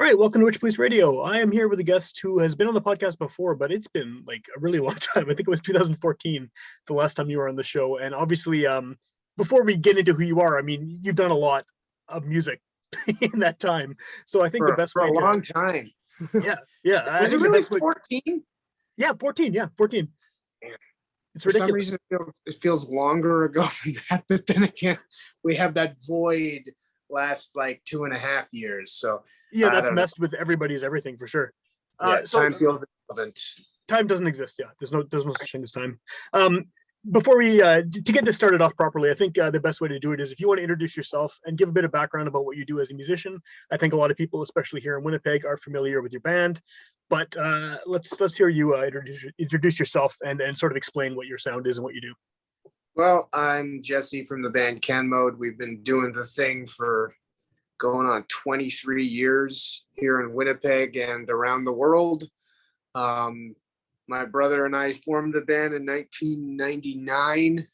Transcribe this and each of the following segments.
All right, welcome to Witchpolice Radio. I am here with a guest who has been on the podcast before, but it's been like a really long time. I think it was 2014 the last time you were on the show. And obviously, before we get into who you are, I mean, you've done a lot of music in that time. So I think the best for way a to long time. yeah, yeah. I Was it think the really best way, 14? yeah, 14, yeah, 14. It's For some ridiculous. reason, it feels longer ago than that. But then again, we have that void last like 2.5 years. So Yeah, I that's don't know. messed with everybody's everything for sure. Yeah, So time feels relevant. time doesn't exist. Yeah, there's no such thing as time. Before we to get this started off properly, I think the best way to do it is if you want to introduce yourself and give a bit of background about what you do as a musician. I think a lot of people, especially here in Winnipeg, are familiar with your band, but let's hear you introduce yourself and sort of explain what your sound is and what you do. Well, I'm Jesse from the band Can Mode. We've been doing the thing for going on 23 years here in Winnipeg and around the world. My brother and I formed the band in 1999,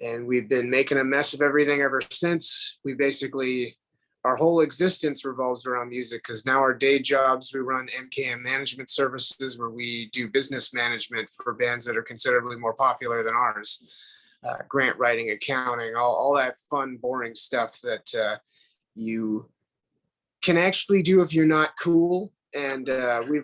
and we've been making a mess of everything ever since. Our whole existence revolves around music because now our day jobs, we run MKM management services where we do business management for bands that are considerably more popular than ours. Grant writing, accounting, all that fun, boring stuff that you can actually do if you're not cool. And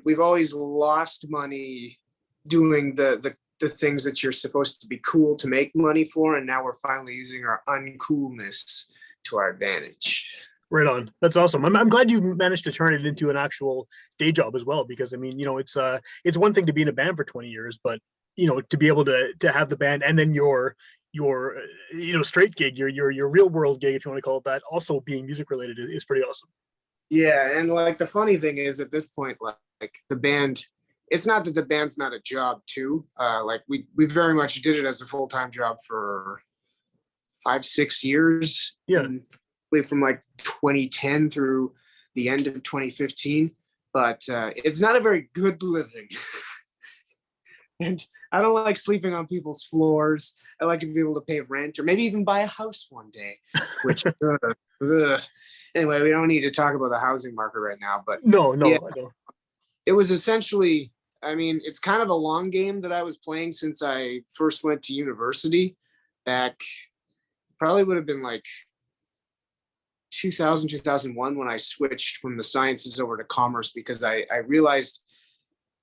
we've always lost money doing the things that you're supposed to be cool to make money for, and now we're finally using our uncoolness to our advantage. Right on. That's awesome. I'm glad you managed to turn it into an actual day job as well, because I mean, it's one thing to be in a band for 20 years, but to be able to have the band and then your straight gig, your real world gig, if you want to call it that, also being music related is pretty awesome. Yeah, and like the funny thing is at this point, like the band, it's not that the band's not a job too. Like we very much did it as a full-time job for 5-6 years. Yeah. From like 2010 through the end of 2015, but it's not a very good living. And I don't like sleeping on people's floors. I like to be able to pay rent or maybe even buy a house one day, which anyway, we don't need to talk about the housing market right now, but no, yeah, I don't. it was essentially, I mean, it's kind of a long game that I was playing since I first went to university back, probably would have been like 2000, 2001 when I switched from the sciences over to commerce because I realized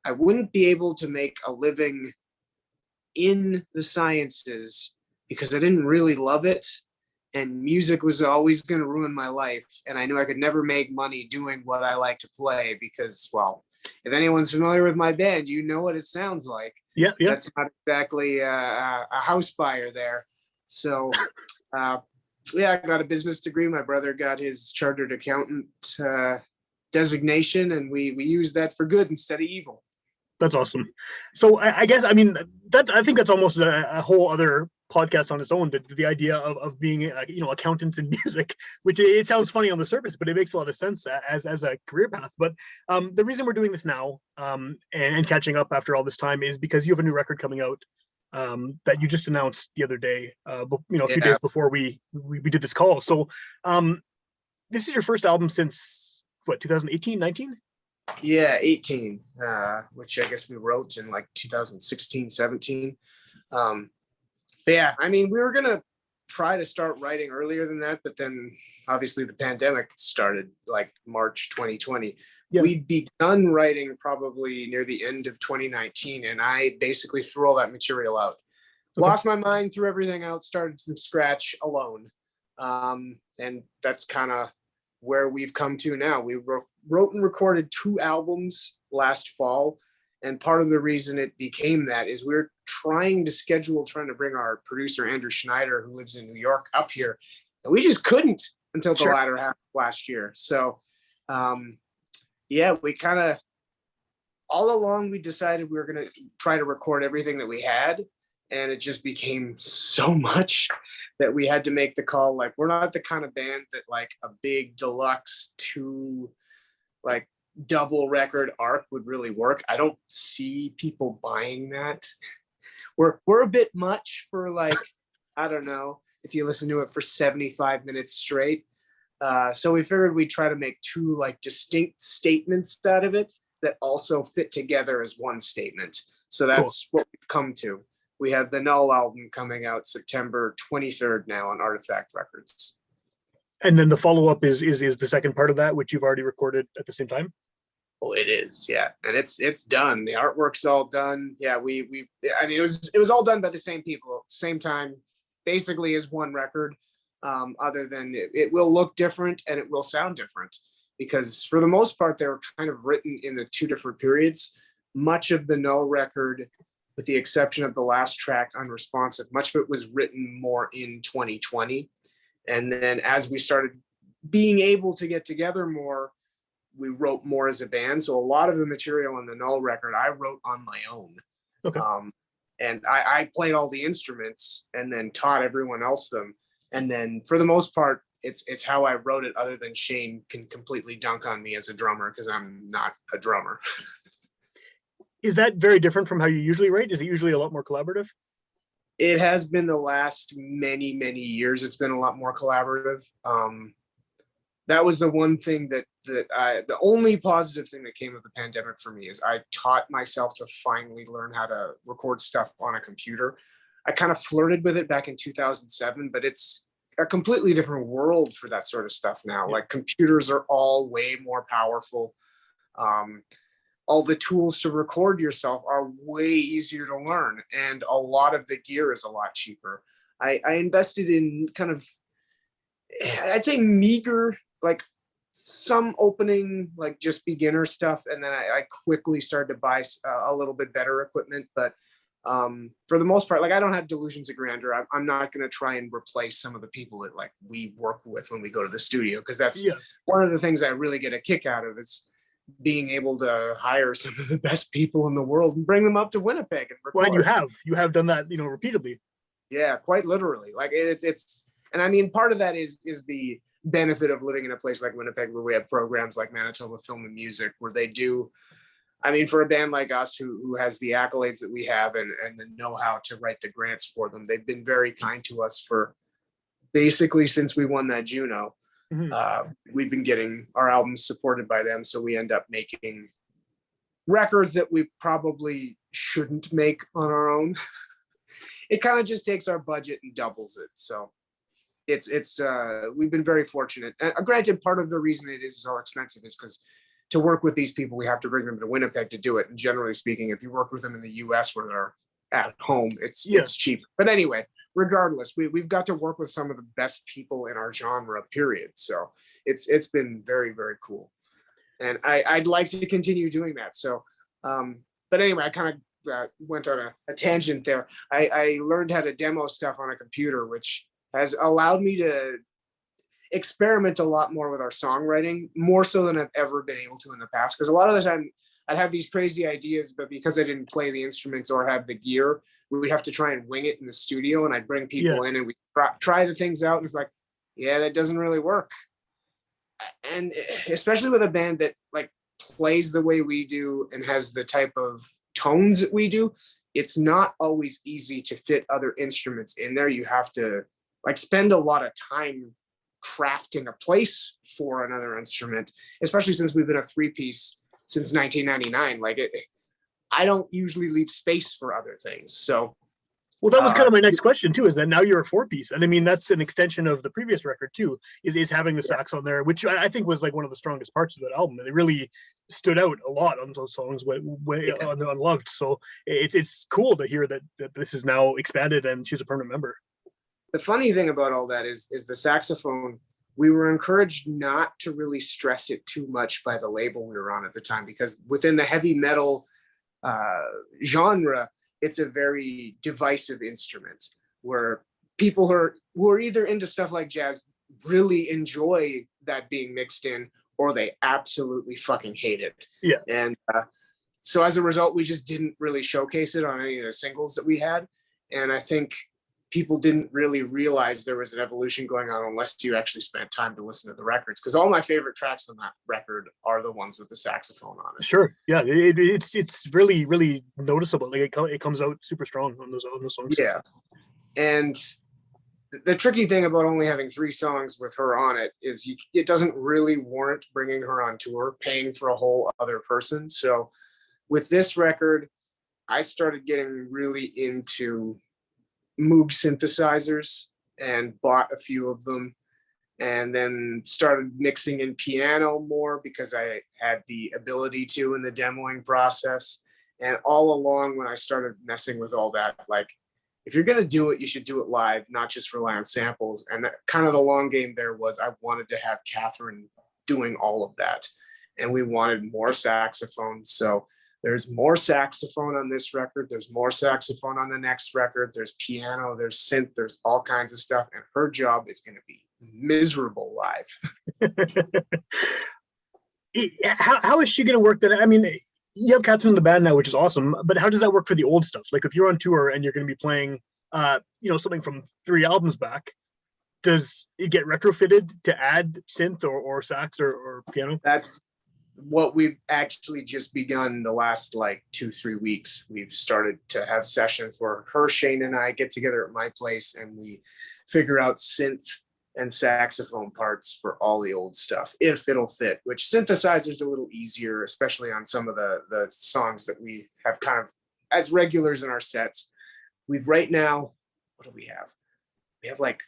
I wouldn't be able to make a living in the sciences because I didn't really love it. And music was always going to ruin my life. And I knew I could never make money doing what I like to play because, well, if anyone's familiar with my band, you know what it sounds like. Yeah. That's not exactly a house buyer there. So, yeah, I got a business degree. My brother got his chartered accountant designation, and we used that for good instead of evil. That's awesome. So I guess, I mean, I think that's almost a whole other podcast on its own, the idea of being accountants in music, which it sounds funny on the surface, but it makes a lot of sense as a career path. But the reason we're doing this now and catching up after all this time is because you have a new record coming out that you just announced the other day, a few days before we did this call. So this is your first album since what, 2018, 19? Yeah, 18, which I guess we wrote in like 2016, 17. But yeah, I mean, we were going to try to start writing earlier than that, but then obviously the pandemic started like March 2020. Yeah. We'd begun writing probably near the end of 2019, and I basically threw all that material out. Okay. Lost my mind, threw everything out, started from scratch alone. And that's kind of where we've come to now. We wrote and recorded 2 albums last fall. And part of the reason it became that is we're trying to bring our producer, Andrew Schneider, who lives in New York, up here. And we just couldn't until the latter half of last year. So, yeah, we kind of, all along, we decided we were going to try to record everything that we had. And it just became so much that we had to make the call. Like, we're not the kind of band that like a big deluxe 2 like double record arc would really work. I don't see people buying that. We're a bit much for like, I don't know, if you listen to it for 75 minutes straight. So we figured we'd try to make two like distinct statements out of it that also fit together as one statement. So that's what we've come to. We have the Null album coming out September 23rd now on Artifact Records. And then the follow-up is the second part of that, which you've already recorded at the same time? Oh, it is, yeah. And it's done. The artwork's all done. Yeah, I mean, it was all done by the same people, same time, basically as one record. Other than it will look different and it will sound different, because for the most part, they were kind of written in the two different periods. Much of the Null record, with the exception of the last track, Unresponsive, much of it was written more in 2020. And then as we started being able to get together more, we wrote more as a band. So a lot of the material on the Null record, I wrote on my own. Okay. And I played all the instruments and then taught everyone else them. And then for the most part, it's how I wrote it, other than Shane can completely dunk on me as a drummer because I'm not a drummer. Is that very different from how you usually write? Is it usually a lot more collaborative? It has been the last many, many years. It's been a lot more collaborative. That was the one thing the only positive thing that came of the pandemic for me is I taught myself to finally learn how to record stuff on a computer. I kind of flirted with it back in 2007, but it's a completely different world for that sort of stuff now. Like computers are all way more powerful. All the tools to record yourself are way easier to learn, and a lot of the gear is a lot cheaper. I invested in kind of, I'd say meager, like some opening, like just beginner stuff. And then I quickly started to buy a little bit better equipment. But for the most part, like I don't have delusions of grandeur. I'm not going to try and replace some of the people that like we work with when we go to the studio, because that's one of the things I really get a kick out of is being able to hire some of the best people in the world and bring them up to Winnipeg and record. Well, and you have done that, repeatedly. Yeah, quite literally. Like it's, and I mean, part of that is the benefit of living in a place like Winnipeg, where we have programs like Manitoba Film and Music, where they do, I mean, for a band like us who has the accolades that we have and the know-how to write the grants for them, they've been very kind to us for basically since we won that Juno. Mm-hmm. We've been getting our albums supported by them, so we end up making records that we probably shouldn't make on our own. It kind of just takes our budget and doubles it. So it's we've been very fortunate. And granted, part of the reason it is so expensive is because to work with these people, we have to bring them to Winnipeg to do it. And generally speaking, if you work with them in the US where they're at home, it's cheap. But anyway, regardless, we've got to work with some of the best people in our genre, period. So it's been very, very cool. And I'd like to continue doing that. So, but anyway, I kind of went on a tangent there. I learned how to demo stuff on a computer, which has allowed me to experiment a lot more with our songwriting, more so than I've ever been able to in the past. Because a lot of the time I'd have these crazy ideas, but because I didn't play the instruments or have the gear, we would have to try and wing it in the studio, and I'd bring people in and we try the things out, and it's like, yeah, that doesn't really work. And especially with a band that like plays the way we do and has the type of tones that we do, it's not always easy to fit other instruments in there. You have to like spend a lot of time crafting a place for another instrument, especially since we've been a three-piece since 1999. Like I don't usually leave space for other things. So, well, that was kind of my next question too, is that now you're a four-piece. And I mean, that's an extension of the previous record too, is having the sax on there, which I think was like one of the strongest parts of that album. And it really stood out a lot on those songs on Unloved. So it's cool to hear that this is now expanded and she's a permanent member. The funny thing about all that is the saxophone, we were encouraged not to really stress it too much by the label we were on at the time, because within the heavy metal genre, it's a very divisive instrument where people who are either into stuff like jazz really enjoy that being mixed in, or they absolutely fucking hate it. Yeah. And so as a result, we just didn't really showcase it on any of the singles that we had. And I think people didn't really realize there was an evolution going on unless you actually spent time to listen to the records. Because all my favorite tracks on that record are the ones with the saxophone on it. Sure, yeah, it's really, really noticeable. Like it comes out super strong on those songs. Yeah, and the tricky thing about only having 3 songs with her on it is it doesn't really warrant bringing her on tour, paying for a whole other person. So with this record, I started getting really into Moog synthesizers and bought a few of them, and then started mixing in piano more because I had the ability to in the demoing process. And all along when I started messing with all that, like, if you're going to do it, you should do it live, not just rely on samples. And that, kind of the long game there was I wanted to have Catherine doing all of that. And we wanted more saxophone. So there's more saxophone on this record. There's more saxophone on the next record. There's piano, there's synth, there's all kinds of stuff. And her job is going to be miserable live. How is she going to work that? I mean, you have Catherine in the band now, which is awesome, but how does that work for the old stuff? Like if you're on tour and you're going to be playing, something from 3 albums back, does it get retrofitted to add synth or sax or piano? That's what we've actually just begun the last like 2-3 weeks. We've started to have sessions where Shane and I get together at my place and we figure out synth and saxophone parts for all the old stuff, if it'll fit, which synthesizer's a little easier, especially on some of the songs that we have kind of as regulars in our sets. We've right now, what do we have? We have like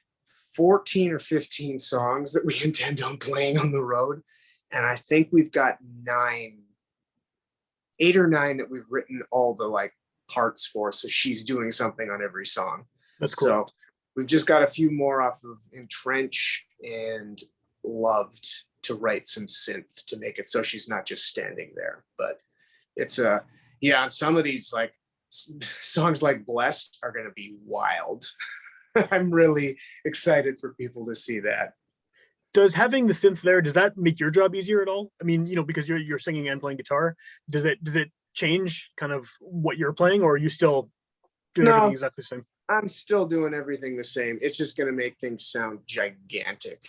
14 or 15 songs that we intend on playing on the road. And I think we've got 8 or 9 that we've written all the like parts for. So she's doing something on every song. That's cool. So we've just got a few more off of Entrench and Loved to write some synth to make it so she's not just standing there. But it's some of these like songs like Blessed are going to be wild. I'm really excited for people to see that. Does having the synth there, does that make your job easier at all? I mean, because you're singing and playing guitar, does it change kind of what you're playing, or are you still doing everything exactly the same? I'm still doing everything the same. It's just going to make things sound gigantic.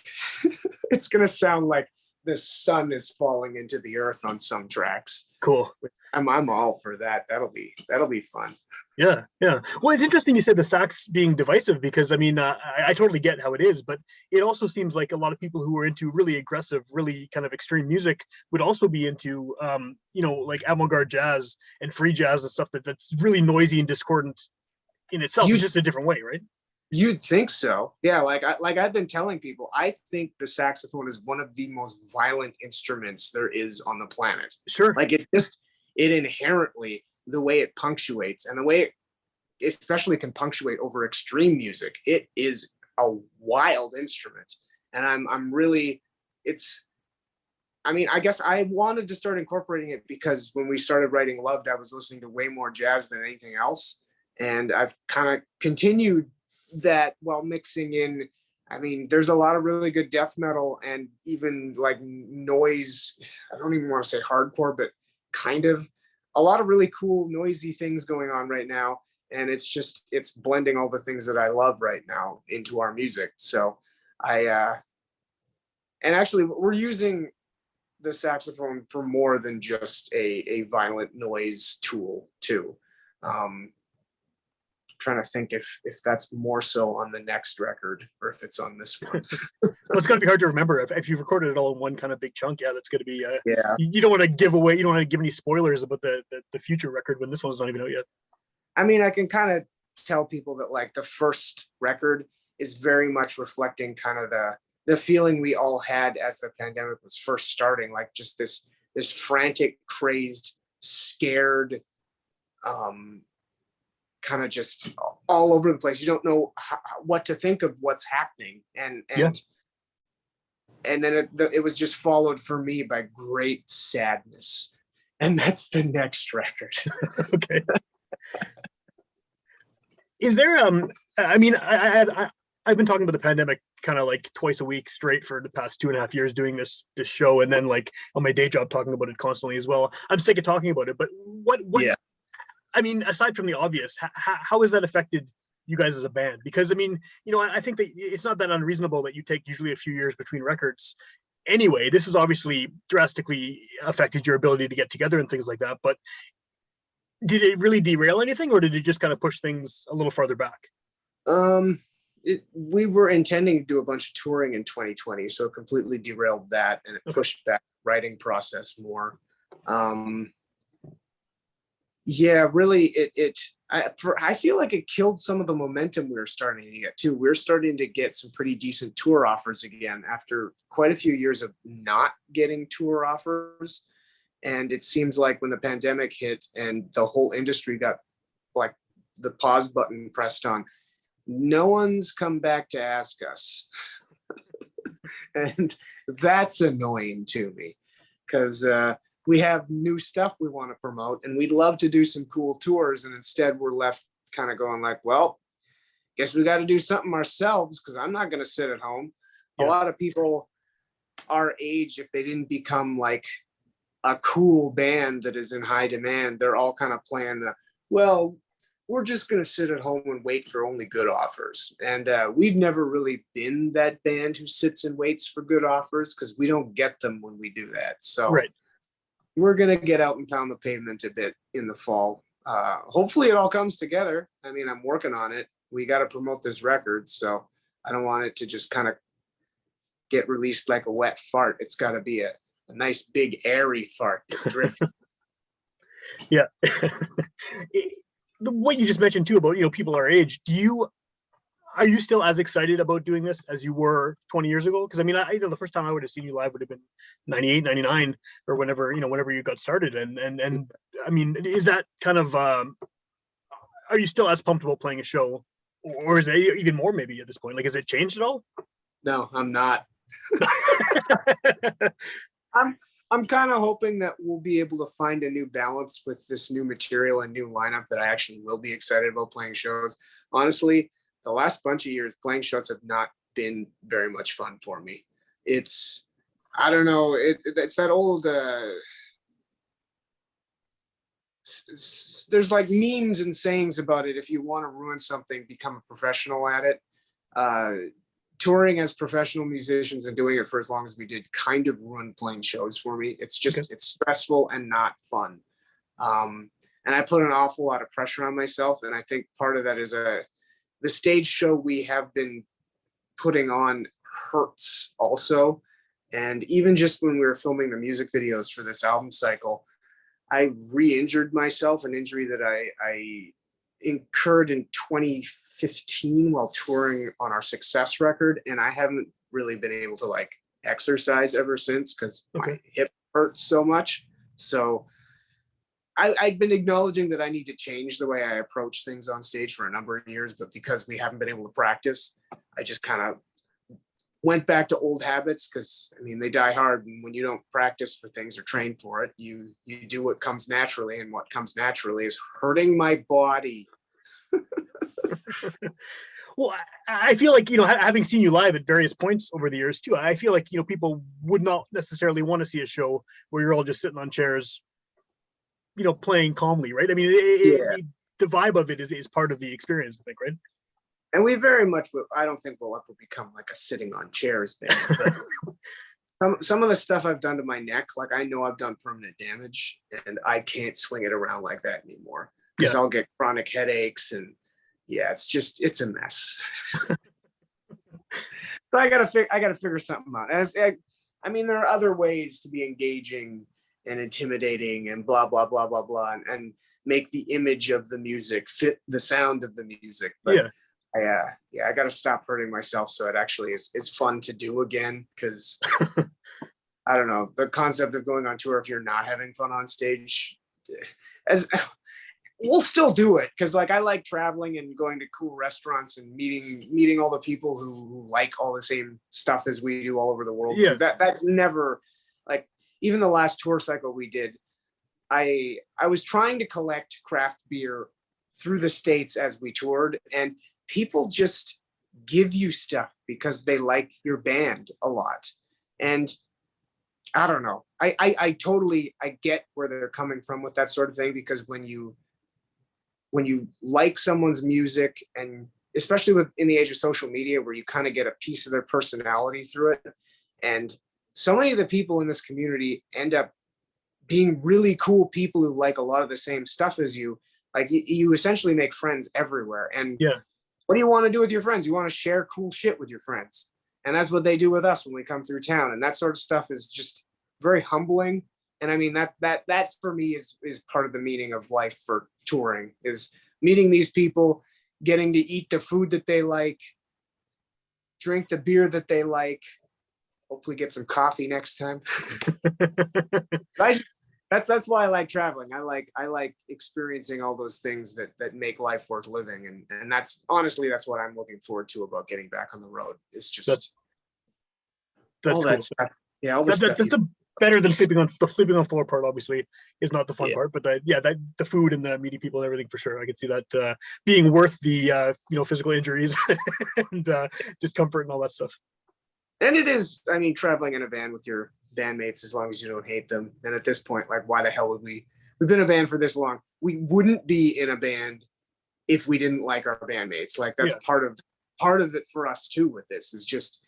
It's going to sound like the sun is falling into the earth on some tracks. Cool. I'm all for that. That'll be fun. Yeah. Well, it's interesting you said the sax being divisive, because I mean, I totally get how it is, but it also seems like a lot of people who are into really aggressive, really kind of extreme music would also be into, like avant-garde jazz and free jazz and stuff that's really noisy and discordant in itself. It's just a different way, right? You'd think so. Yeah, like I've been telling people, I think the saxophone is one of the most violent instruments there is on the planet. Sure. Like it inherently, the way it punctuates and the way it especially can punctuate over extreme music, it is a wild instrument. And I guess I wanted to start incorporating it because when we started writing Loved, I was listening to way more jazz than anything else. And I've kind of continued that while mixing in, I mean, there's a lot of really good death metal and even like noise. I don't even want to say hardcore, but kind of a lot of really cool noisy things going on right now. And it's blending all the things that I love right now into our music. So and actually we're using the saxophone for more than just a violent noise tool too. Trying to think if that's more so on the next record or if it's on this one. Well, it's going to be hard to remember if you've recorded it all in one kind of big chunk. Yeah, that's going to be yeah. You don't want to give any spoilers about the future record when this one's not even out yet. I mean, I can kind of tell people that like the first record is very much reflecting kind of the feeling we all had as the pandemic was first starting, like just this frantic, crazed, scared, kind of just all over the place. You don't know what to think of what's happening. And then it was just followed for me by great sadness. And that's the next record. Okay. Is there, I mean, I've been talking about the pandemic kind of like twice a week straight for the past 2.5 years doing this show. And then like on my day job, talking about it constantly as well. I'm sick of talking about it, but what yeah. I mean, aside from the obvious, how has that affected you guys as a band? Because I mean, I think that it's not that unreasonable that you take usually a few years between records. Anyway, this has obviously drastically affected your ability to get together and things like that. But did it really derail anything, or did it just kind of push things a little farther back? we were intending to do a bunch of touring in 2020, so it completely derailed that, and it pushed back the writing process more. Yeah, really, I feel like it killed some of the momentum we were starting to get too. We're starting to get some pretty decent tour offers again after quite a few years of not getting tour offers. And it seems like when the pandemic hit and the whole industry got like the pause button pressed on, no one's come back to ask us. And that's annoying to me because we have new stuff we want to promote and we'd love to do some cool tours. And instead we're left kind of going like, well, guess we got to do something ourselves because I'm not going to sit at home. Yeah. A lot of people our age, if they didn't become like a cool band that is in high demand, they're all kind of playing the, well, we're just going to sit at home and wait for only good offers. And we've never really been that band who sits and waits for good offers because we don't get them when we do that. So right. We're going to get out and pound the pavement a bit in the fall. Hopefully it all comes together. I mean, I'm working on it. We got to promote this record. So I don't want it to just kind of get released like a wet fart. It's got to be a nice big airy fart that drifts. Yeah. What you just mentioned too about, people our age, are you still as excited about doing this as you were 20 years ago? Because I mean, the first time I would have seen you live would have been 98, 99 or whenever you got started. And I mean, is that kind of, are you still as pumped about playing a show, or is it even more maybe at this point? Like, has it changed at all? No, I'm not. I'm kind of hoping that we'll be able to find a new balance with this new material and new lineup that I actually will be excited about playing shows. Honestly, the last bunch of years playing shows have not been very much fun for me. It's, I don't know, it's that old, there's like memes and sayings about it. If you want to ruin something, become a professional at it. Touring as professional musicians and doing it for as long as we did kind of ruined playing shows for me. It's just, It's stressful and not fun. And I put an awful lot of pressure on myself. And I think part of that is the stage show we have been putting on hurts also. And even just when we were filming the music videos for this album cycle, I re-injured myself, an injury that I incurred in 2015 while touring on our Success record, and I haven't really been able to like exercise ever since because my hip hurts so much. So I've been acknowledging that I need to change the way I approach things on stage for a number of years, but because we haven't been able to practice, I just kind of went back to old habits because I mean they die hard, and when you don't practice for things or train for it, you do what comes naturally, and what comes naturally is hurting my body. Well, I feel like having seen you live at various points over the years too, I feel like people would not necessarily want to see a show where you're all just sitting on chairs playing calmly, right? I mean the vibe of it is part of the experience, I think, right? And we very much, I don't think we'll ever become like a sitting on chairs band, but some of the stuff I've done to my neck, like I know I've done permanent damage and I can't swing it around like that anymore because I'll get chronic headaches and it's a mess. So I gotta figure something out. I mean, there are other ways to be engaging and intimidating and blah, blah, blah, blah, blah, and make the image of the music fit the sound of the music. But I got to stop hurting myself so it actually is fun to do again, because I don't know, the concept of going on tour if you're not having fun on stage, as we'll still do it because like I like traveling and going to cool restaurants and meeting all the people who like all the same stuff as we do all over the world, because that never, like even the last tour cycle we did, I was trying to collect craft beer through the States as we toured, and people just give you stuff because they like your band a lot. And I don't know, I totally get where they're coming from with that sort of thing, because when you like someone's music, and especially in the age of social media where you kind of get a piece of their personality through it, and so many of the people in this community end up being really cool people who like a lot of the same stuff as you, like you essentially make friends everywhere. And what do you want to do with your friends? You want to share cool shit with your friends. And that's what they do with us when we come through town. And that sort of stuff is just very humbling. And I mean, that for me is part of the meaning of life for touring, is meeting these people, getting to eat the food that they like, drink the beer that they like, hopefully get some coffee next time. That's why I like traveling. I like experiencing all those things that make life worth living. And that's honestly, that's what I'm looking forward to about getting back on the road. It's just that's all cool. that stuff. Yeah, all the stuff. That's better than sleeping on the floor part. Obviously, is not the fun part, but the food and the meeting people and everything for sure. I can see that being worth the physical injuries and discomfort and all that stuff. And it is. I mean, traveling in a van with your bandmates, as long as you don't hate them. And at this point, like, why the hell would we? We've been in a band for this long. We wouldn't be in a band if we didn't like our bandmates. Like, that's part of it for us too. With this is just.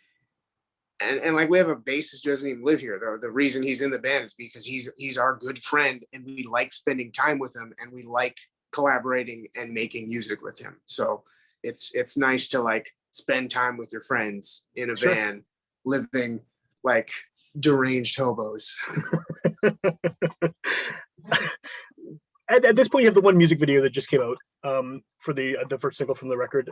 And like, we have a bassist who doesn't even live here. The reason he's in the band is because he's our good friend, and we like spending time with him, and we like collaborating and making music with him. So it's nice to like spend time with your friends in a van, living like deranged hobos. At this point, you have the one music video that just came out for the first single from the record.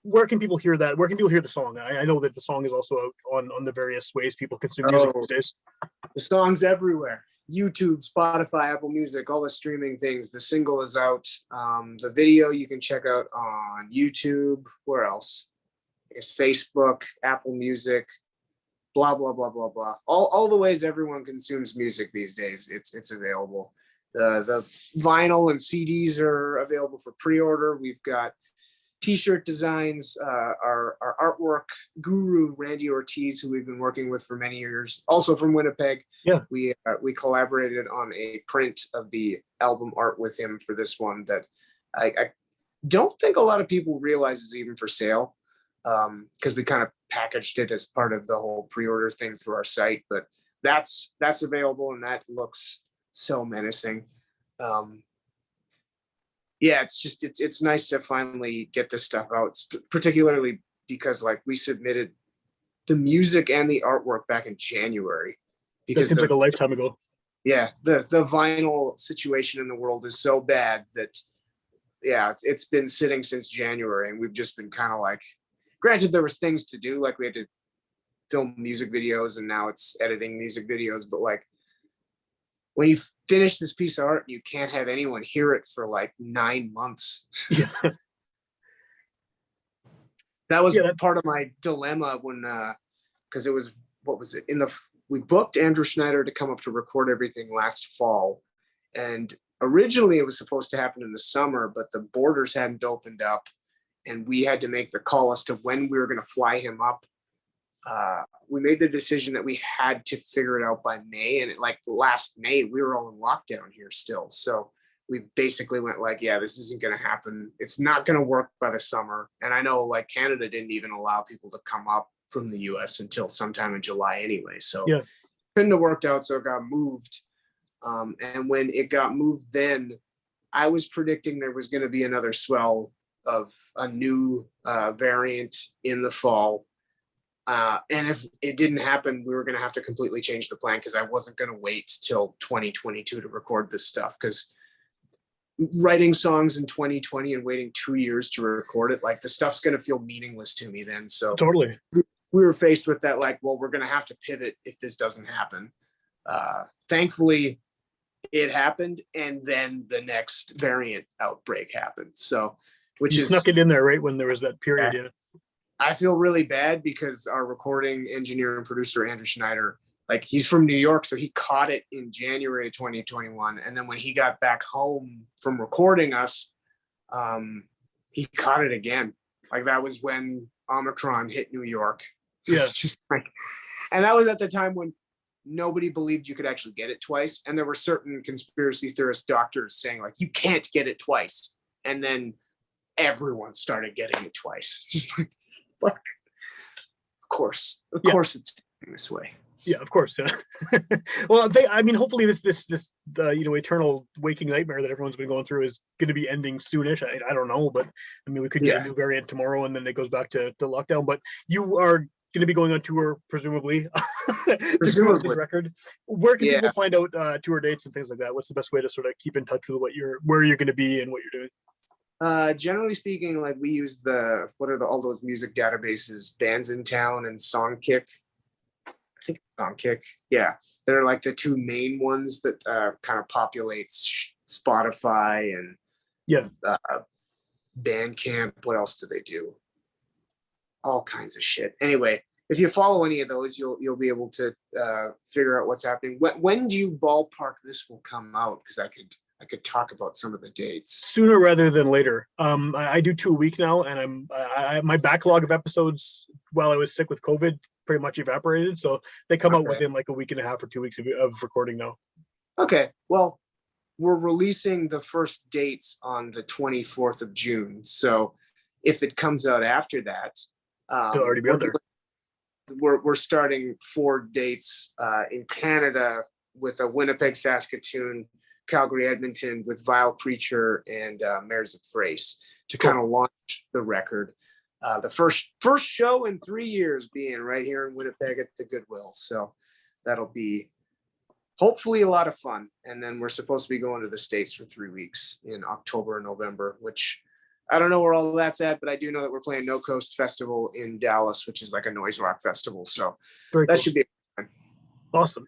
Where can people hear that? Where can people hear the song? I know that the song is also out on the various ways people consume music these days. The song's everywhere. YouTube, Spotify, Apple Music, all the streaming things. The single is out. The video you can check out on YouTube. Where else? I guess Facebook, Apple Music, blah, blah, blah, blah, blah. All the ways everyone consumes music these days, it's available. The vinyl and CDs are available for pre-order. We've got T-shirt designs, our artwork guru Randy Ortiz, who we've been working with for many years, also from Winnipeg. Yeah, we collaborated on a print of the album art with him for this one that I don't think a lot of people realize is even for sale, because we kind of packaged it as part of the whole pre-order thing through our site. But that's available, and that looks so menacing. Yeah, it's nice to finally get this stuff out, particularly because like we submitted the music and the artwork back in January. Because that seems like a lifetime ago. Yeah, the vinyl situation in the world is so bad that it's been sitting since January, and we've just been kind of like, granted there was things to do, like we had to film music videos, and now it's editing music videos, but like, when you finish this piece of art, you can't have anyone hear it for like 9 months. Yeah. That was part of my dilemma when, because it was, what was it? We booked Andrew Schneider to come up to record everything last fall. And originally it was supposed to happen in the summer, but the borders hadn't opened up, and we had to make the call as to when we were going to fly him up. We made the decision that we had to figure it out by May, and last May we were all in lockdown here still. So we basically went like, yeah, this isn't going to happen. It's not going to work by the summer. And I know like Canada didn't even allow people to come up from the US until sometime in July anyway. So couldn't have worked out. So it got moved. And when it got moved, then I was predicting there was going to be another swell of a new variant in the fall. And if it didn't happen, we were going to have to completely change the plan, because I wasn't going to wait till 2022 to record this stuff, because writing songs in 2020 and waiting 2 years to record it, like the stuff's going to feel meaningless to me then. So totally, we were faced with that, like, well, we're going to have to pivot if this doesn't happen. Thankfully it happened, and then the next variant outbreak happened. So, which you snuck it in there right when there was that period. Yeah. I feel really bad because our recording engineer and producer, Andrew Schneider, like, he's from New York, so he caught it in January 2021. And then when he got back home from recording us, he caught it again. Like, that was when Omicron hit New York. Yeah. It's just like, and that was at the time when nobody believed you could actually get it twice. And there were certain conspiracy theorist doctors saying, like, you can't get it twice. And then everyone started getting it twice. Just like, fuck. Of course it's this way. Yeah, of course. Yeah. Well, I mean, hopefully this eternal waking nightmare that everyone's been going through is going to be ending soonish. I don't know, but I mean, we could get a Yeah, new variant tomorrow, and then it goes back to lockdown. But you are going to be going on tour, presumably, to promote this presumably. record. Where can Yeah. people find out tour dates and things like that? What's the best way to sort of keep in touch with where you're going to be and what you're doing? Generally speaking, like we use all those music databases, Bands in Town and Songkick. I think Songkick. Yeah, they're like the two main ones that kind of populates Spotify and Yeah. Bandcamp. What else do they do? All kinds of shit. Anyway, if you follow any of those, you'll be able to figure out what's happening. When do you ballpark this will come out? Because I could talk about some of the dates Sooner rather than later. I do 2 a week now, and my backlog of episodes while I was sick with COVID pretty much evaporated. So they come out within like a week and a half or 2 weeks of recording now. Okay, well, we're releasing the first dates on the 24th of June. So if it comes out after that, They'll already be out there. We're starting 4 dates in Canada with a Winnipeg, Saskatoon, Calgary, Edmonton with Vile Creature and Mares of Thrace to kind of launch the record. The first show in 3 years being right here in Winnipeg at the Goodwill. So that'll be hopefully a lot of fun. And then we're supposed to be going to the States for 3 weeks in October and November, which I don't know where all that's at, but I do know that we're playing No Coast Festival in Dallas, which is like a noise rock festival. So Very that cool. should be fun. Awesome.